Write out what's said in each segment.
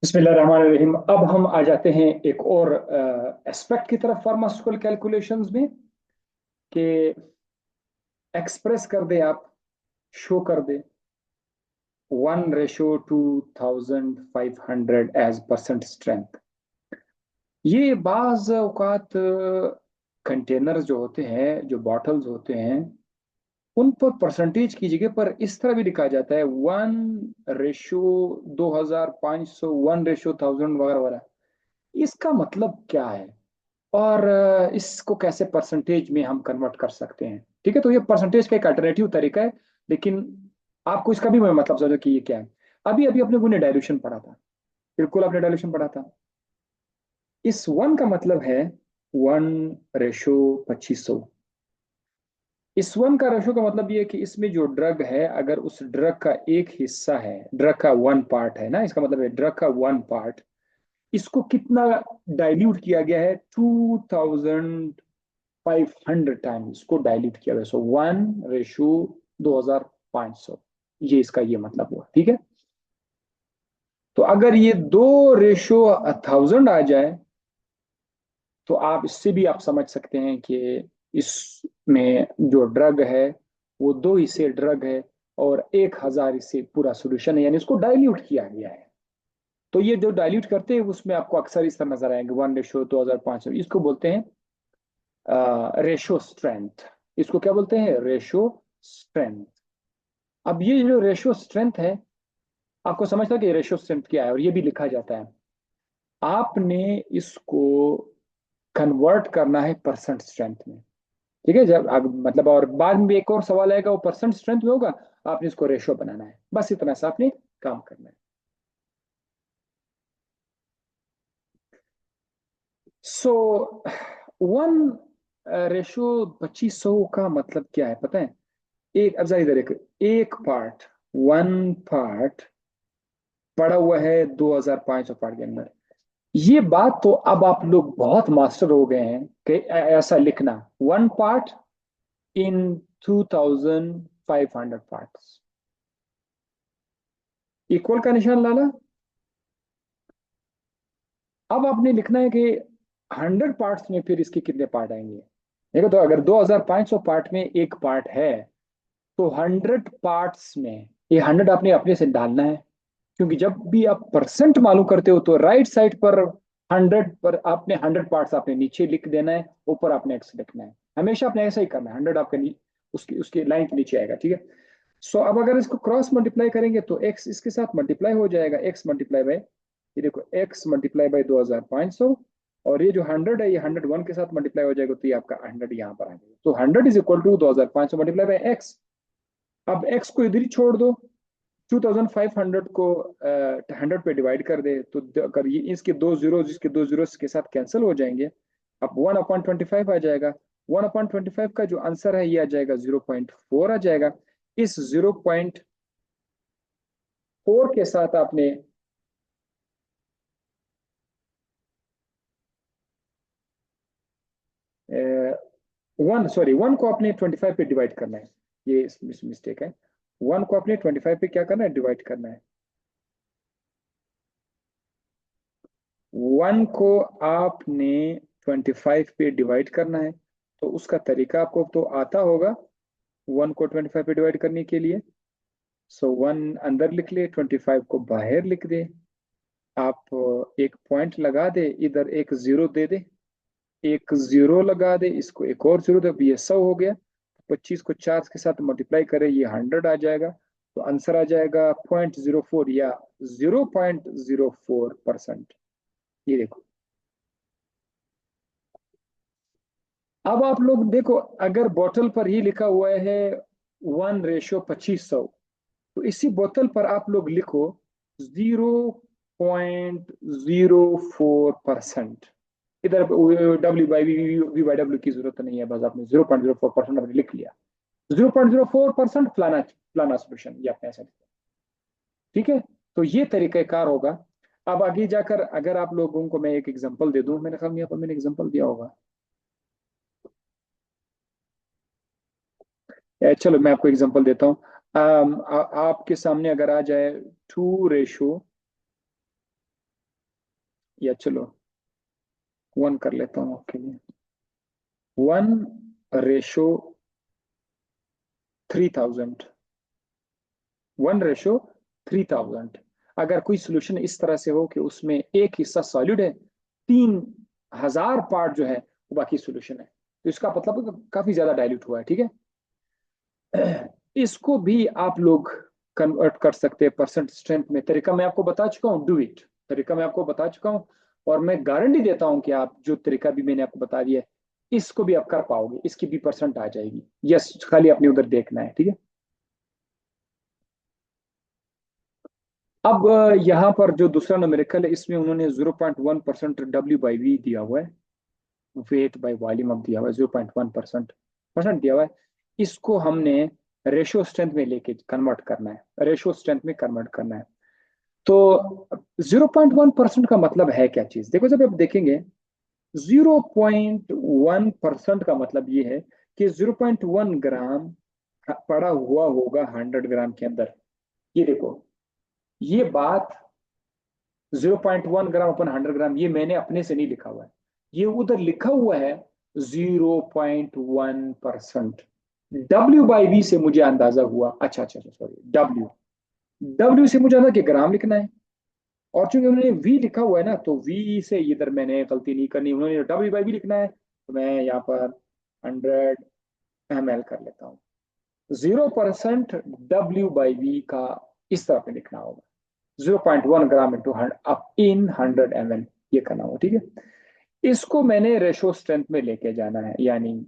बिस्मिल्लाहिर्रहमानिर्रहीम। अब हम आ जाते हैं एक और एस्पेक्ट की तरफ फार्मास्यूटिकल कैलकुलेशंस में कि एक्सप्रेस कर दे, आप शो कर दे 1:2500 एज परसेंट स्ट्रेंथ। ये बाज औकात कंटेनर जो होते हैं, जो बॉटल्स होते हैं, उन पर परसेंटेज की जगह पर इस तरह भी लिखा जाता है 1:2500, 1:1000 वगैरह वगैरह। इसका मतलब क्या है और इसको कैसे परसेंटेज में हम कन्वर्ट कर सकते हैं? ठीक है, तो ये परसेंटेज का एक अल्टरनेटिव तरीका है, लेकिन आपको इसका भी मैं मतलब समझो कि ये क्या है। अभी अभी अपने को ने डायल्यूशन पढ़ा था, बिल्कुल आपने डायल्यूशन पढ़ा था। इस वन का मतलब है 1:2500। इस वन का रेशो का मतलब ये है कि इसमें जो ड्रग है, अगर उस ड्रग का एक हिस्सा है, ड्रग का वन पार्ट है ना, इसका मतलब है ड्रग का वन पार्ट, इसको कितना डाइल्यूट किया गया है, 2500 टाइम इसको डाइल्यूट किया गया। सो 1:2500, ये इसका ये मतलब हुआ। ठीक है, तो अगर ये 2:1000 आ जाए तो आप इससे भी आप समझ सकते हैं कि इसमें जो ड्रग है वो दो हिस्से ड्रग है और 1000 इससे पूरा सोल्यूशन है, यानी इसको डाइल्यूट किया गया है। तो ये जो डाइल्यूट करते हैं उसमें आपको अक्सर इस तरह नजर आएंगे 1:2500। इसको बोलते हैं रेशो स्ट्रेंथ। इसको क्या बोलते हैं? Ratio strength. अब ये जो रेशो स्ट्रेंथ है, आपको समझता है कि रेशो स्ट्रेंथ क्या है, और ये भी लिखा जाता है। आपने इसको कन्वर्ट करना है परसेंट स्ट्रेंथ में। ठीक है, जब मतलब, और बाद में एक और सवाल आएगा, वो परसेंट स्ट्रेंथ में होगा, आपने इसको रेशो बनाना है। बस इतना सा आपने काम करना है। सो 1:2500 का मतलब क्या है पता है? एक, अब जरा इधर, एक पार्ट, वन पार्ट पड़ा हुआ है 2500 पार्ट के अंदर। ये बात तो अब आप लोग बहुत मास्टर हो गए हैं कि ऐसा लिखना, one part in 2500 parts. Equal का निशान लाना। अब आपने लिखना है कि 100 पार्ट्स में फिर इसके कितने पार्ट आएंगे। देखो, तो अगर 2500 पार्ट में एक पार्ट है, तो 100 पार्ट्स में ये 100 आपने अपने से डालना है। क्योंकि जब भी आप परसेंट मालूम करते हो तो राइट साइड पर 100 पर आपने 100 पार्ट्स आपने नीचे लिख देना है, ऊपर आपने एक्स लिखना है। हमेशा आपने ऐसा ही करना है, 100 आपके उसकी उसकी लाइन के नीचे आएगा। ठीक है, सो अब अगर इसको क्रॉस मल्टीप्लाई करेंगे तो एक्स इसके साथ मल्टीप्लाई हो जाएगा, एक्स मल्टीप्लाई बाय, ये देखो, एक्स मल्टीप्लाई बाय 2500। और ये जो 100 है, ये 101 के साथ मल्टीप्लाई हो जाएगा, तो ये आपका 100 यहाँ पर आ जाएगा। तो 100 is equal to 2500 multiply by x. अब एक्स को इधर ही छोड़ दो, 2500 को 100 पे डिवाइड कर दे, तो अगर ये इसके दो जीरो, जिसके दो जीरो के साथ कैंसिल हो जाएंगे, अब 1/25 आ जाएगा। 1/25 का जो आंसर है ये आ जाएगा 0.4 आ जाएगा। इस 0.4 के साथ आपने वन, सॉरी, वन को आपने 25 पे डिवाइड करना है। ये मिस्टेक है। वन को आपने 25 पे क्या करना है? डिवाइड करना है। वन को आपने 25 पे डिवाइड करना है, तो उसका तरीका आपको तो आता होगा, वन को 25 पे डिवाइड करने के लिए। सो वन अंदर लिख ले, 25 को बाहर लिख दे। आप एक पॉइंट लगा दे, इधर एक जीरो दे दे, एक जीरो लगा दे, इसको एक और जीरो दे, अब ये 100 हो गया। 25 को 4 के साथ मल्टीप्लाई करें, ये 100 आ जाएगा। तो आंसर आ जाएगा 0.04 या 0.04%। ये देखो, अब आप लोग देखो, अगर बोतल पर ही लिखा हुआ है 1:2500, तो इसी बोतल पर आप लोग लिखो 0.04%। इधर W/V/W की जरूरत नहीं है, बस आपने 0.04% आपने लिख लिया। 0.04% फलाना फलाना सोल्यूशन, ये आपने ऐसा लिखा। ठीक है, तो ये तरीक़ाकार होगा। अब आगे जाकर अगर आप लोगों को मैं एक एग्जांपल दे दूं, मेरे ख्याल में यहाँ पर मैंने एग्जांपल दिया होगा। चलो मैं आपको एग्जांपल देता हूँ। आपके सामने अगर आ जाए 2:, या चलो 1 कर लेता हूँ आपके लिए। 1:3000, 1:3000। अगर कोई सोल्यूशन इस तरह से हो कि उसमें एक हिस्सा सॉलिड है, 3000 पार्ट जो है वो बाकी सोल्यूशन है, तो इसका मतलब काफी ज्यादा डाइल्यूट हुआ है, ठीक है। इसको भी आप लोग कन्वर्ट कर सकते हैं परसेंट स्ट्रेंथ में। तरीका मैं आपको बता चुका हूँ, डू इट। तरीका मैं आपको बता चुका हूँ, और मैं गारंटी देता हूँ कि आप जो तरीका भी मैंने आपको बता दिया है, इसको भी आप कर पाओगे, इसकी भी परसेंट आ जाएगी। यस, खाली अपने उधर देखना है, ठीक है। अब यहाँ पर जो दूसरा न्यूमेरिकल है, इसमें उन्होंने 0.1% W/V दिया हुआ है, वेट बाय वॉल्यूम अब दिया हुआ है, 0.1% परसेंट दिया हुआ है। इसको हमने रेशियो स्ट्रेंथ में लेके कन्वर्ट करना है, रेशियो स्ट्रेंथ में कन्वर्ट करना है। तो 0.1% का मतलब है क्या चीज, देखो जब आप देखेंगे 0.1% का मतलब ये है कि 0.1 ग्राम पड़ा हुआ होगा 100 ग्राम के अंदर। ये देखो, ये बात 0.1 ग्राम अपन 100 ग्राम, ये मैंने अपने से नहीं लिखा हुआ है, ये उधर लिखा हुआ है 0.1%। W/V से मुझे अंदाजा हुआ, अच्छा अच्छा अच्छा, सॉरी, डब्ल्यू, डब्ल्यू से मुझे अंदाजा कि ग्राम लिखना है, और चूंकि उन्होंने वी लिखा हुआ है ना, तो वी से इधर मैंने गलती नहीं करनी, उन्होंने W/V लिखना है, तो मैं यहाँ पर 100 ml कर लेता हूँ। 0% W/V का इस तरह पे लिखना होगा, 0.1 gram into up in 100 ml, ये करना होगा, ठीक है। इसको मैंने रेशो स्ट्रेंथ में लेके जाना है, यानी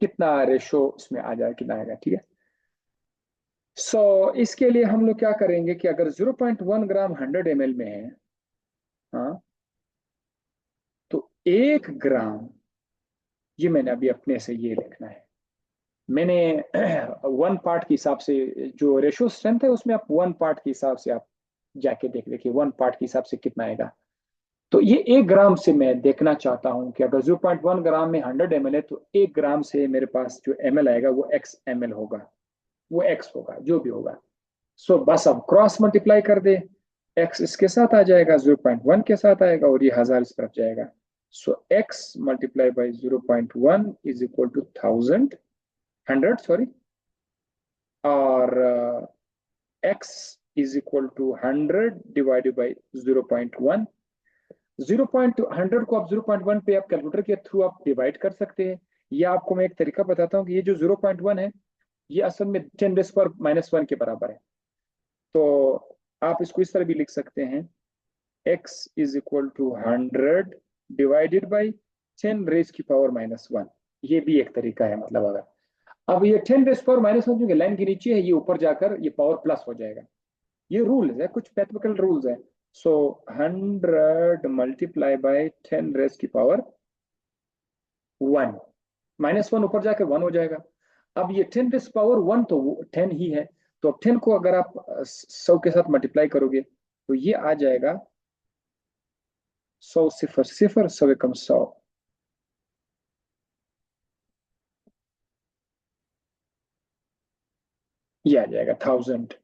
कितना रेशो इसमें आ जाए, कितना आएगा, ठीक है। इसके लिए हम लोग क्या करेंगे कि अगर 0.1 ग्राम 100 ml में है, हाँ, तो 1 ग्राम, ये मैंने अभी अपने से ये लिखना है, मैंने 1 पार्ट के हिसाब से, जो रेशो स्ट्रेंथ है उसमें आप 1 पार्ट के हिसाब से आप जाके देख देखिए 1 पार्ट के हिसाब से कितना आएगा। तो ये 1 ग्राम से मैं देखना चाहता हूं कि अगर 0.1 ग्राम में 100 ml है, तो 1 ग्राम से मेरे पास जो ml आएगा वो x ml होगा, वो x होगा, जो भी होगा। बस अब क्रॉस मल्टीप्लाई कर दे, x इसके साथ आ जाएगा, 0.1 के साथ आएगा, और ये 1000 इस तरफ जाएगा। x multiply by 0.1 is equal to 100 sorry, और x is equal to 100 divided by 0.1। 0.100 को आप 0.1 पे आप कैलकुलेटर के थ्रू आप डिवाइड कर सकते हैं, या आपको मैं एक तरीका बताता हूँ कि ये जो 0.1 है, ये असल में 10⁻⁻1 के बराबर है। तो आप इसको इस तरह भी लिख सकते हैं, x is equal to 100 divided by 10⁻⁻1। ये भी एक तरीका है, मतलब अगर अब ये 10⁻⁻1 जो लाइन के नीचे है, ये ऊपर जाकर ये पावर प्लस हो जाएगा। ये रूल्स है, कुछ मैथमेटिकल रूल्स है। 100 मल्टीप्लाई बाय 10⁻1, -1 ऊपर जाकर 1 हो जाएगा। अब ये 10⁻1 तो 10 ही है, तो अब 10 को अगर आप 100 के साथ मल्टीप्लाई करोगे, तो ये आ जाएगा 100 सिफर सिफर 100 एकम 100, ये आ जाएगा 1000।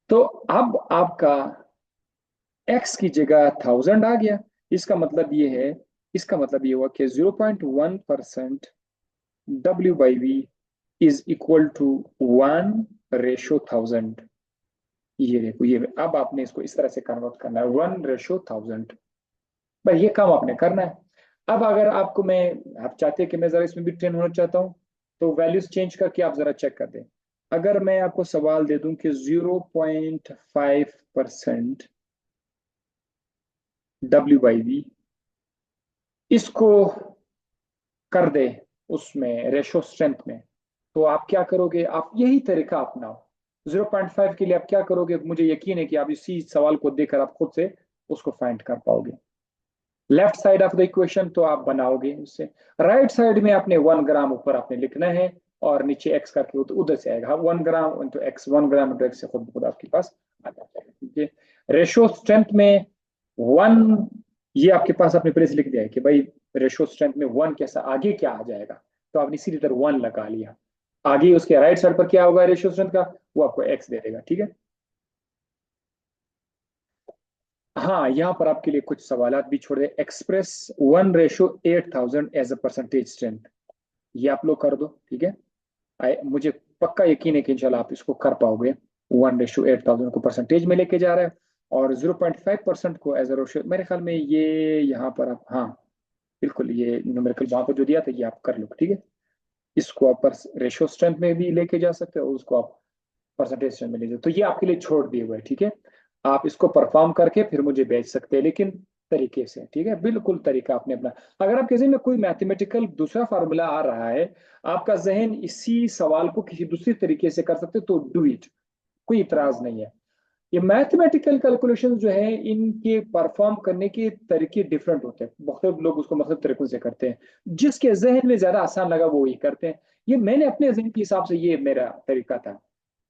तो अब आपका x की जगह 1000 आ गया। इसका मतलब ये है, इसका मतलब ये हुआ कि 0.1% W/V इज इक्वल टू 1:1000। ये देखो, ये अब आपने इसको इस तरह से कन्वर्ट करना है, 1:1000। भाई ये काम आपने करना है। अब अगर आपको मैं, आप चाहते हैं कि मैं जरा इसमें भी ट्रेन होना चाहता हूँ, तो वैल्यूज चेंज करके आप जरा चेक कर दें। अगर मैं आपको सवाल दे दूं कि 0.5% W/V, इसको कर दे उसमें रेशो स्ट्रेंथ में, तो आप क्या करोगे, आप यही तरीका अपनाओ। 0.5 के लिए आप क्या करोगे, मुझे यकीन है कि आप इसी सवाल को देखकर आप खुद से उसको फाइंड कर पाओगे। Left side of the equation तो आप बनाओगे उससे, राइट साइड में आपने 1 ग्राम ऊपर आपने लिखना है, और नीचे एक्स करके तो उधर से आएगा 1 gram into x, 1 gram into x से खुद खुद आपके पास आ जाता है, ठीक है। रेशो स्ट्रेंथ में 1, ये आपके पास आपने पहले से लिख दिया है कि भाई रेशो स्ट्रेंथ में 1 कैसा, आगे क्या आ जाएगा, तो आपने इसी तरह 1 लगा लिया। आगे उसके राइट साइड पर क्या होगा रेशो स्ट्रेंथ का, वो आपको एक्स दे देगा, ठीक है। हाँ, यहाँ पर आपके लिए कुछ सवालात भी छोड़ दे। Express 1:8000 as a percentage strength, ये आप लोग कर दो, ठीक है। मुझे पक्का यकीन है कि इंशाल्लाह आप इसको कर पाओगे। 1:8000 को परसेंटेज में लेके जा रहा है, और 0.5% को एज अ रेशो, मेरे ख्याल में ये यहाँ पर आप, हाँ बिल्कुल, ये न्यूमेरिकल वहां पर जो दिया था ये आप कर लो, ठीक है। इसको आप रेशो स्ट्रेंथ में भी लेके जा सकते हो, उसको आप परसेंटेज स्ट्रेंथ में ले जाओ, तो ये आपके लिए छोड़ दिए हुए है, ठीक है। आप इसको परफॉर्म करके फिर मुझे भेज सकते हैं, लेकिन तरीके से, ठीक है, बिल्कुल तरीका आपने अपना। अगर आप किसी में कोई मैथमेटिकल दूसरा फार्मूला आ रहा है, आपका जहन इसी सवाल को किसी दूसरे तरीके से कर सकते हो, तो डू इट, कोई इतराज नहीं है। ये मैथमेटिकल कैलकुलेशन जो है, इनके परफॉर्म करने के तरीके डिफरेंट होते हैं, बहुत लोग उसको मुख्तलिफ तरीकों से करते हैं। जिसके जहन में ज्यादा आसान लगा वो ही करते हैं। ये मैंने अपने जहन के हिसाब से, ये मेरा तरीका था।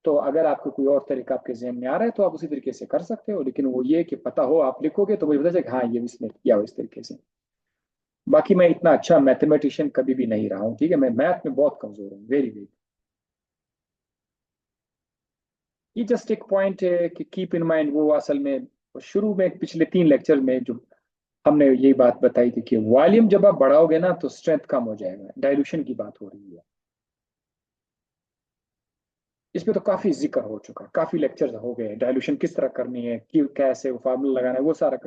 तो अगर आपको कोई और तरीका आपके जहन में आ रहा है तो आप उसी तरीके से कर सकते हो, लेकिन वो ये कि पता हो, आप लिखोगे तो मुझे पता चले हाँ ये इसने किया हो इस तरीके से। बाकी मैं इतना अच्छा मैथमेटिशियन कभी भी नहीं रहा हूँ, ठीक है, मैं मैथ में बहुत कमजोर हूँ, वेरी वेरी। ये जस्ट एक पॉइंट है कि कीप इन माइंड, वो असल में शुरू में पिछले 3 लेक्चर में जो हमने यही बात बताई थी कि वॉल्यूम जब आप बढ़ाओगे ना तो स्ट्रेंथ कम हो जाएगा, डायल्यूशन की बात हो रही है। इसमें तो काफी जिक्र हो चुका है, काफी लेक्चर्स हो गए, डायल्यूशन किस तरह करनी है, कि कैसे वो फार्मूला लगाना है, वो सारा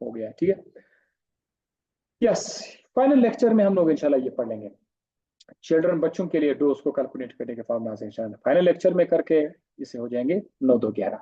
हो गया, ठीक है। यस, फाइनल लेक्चर में हम लोग इंशाल्लाह ये पढ़ लेंगे, चिल्ड्रन बच्चों के लिए डोज को कैलकुलेट करने के फार्मूला से इंशाल्लाह फाइनल लेक्चर में करके इसे हो जाएंगे 9 2 11।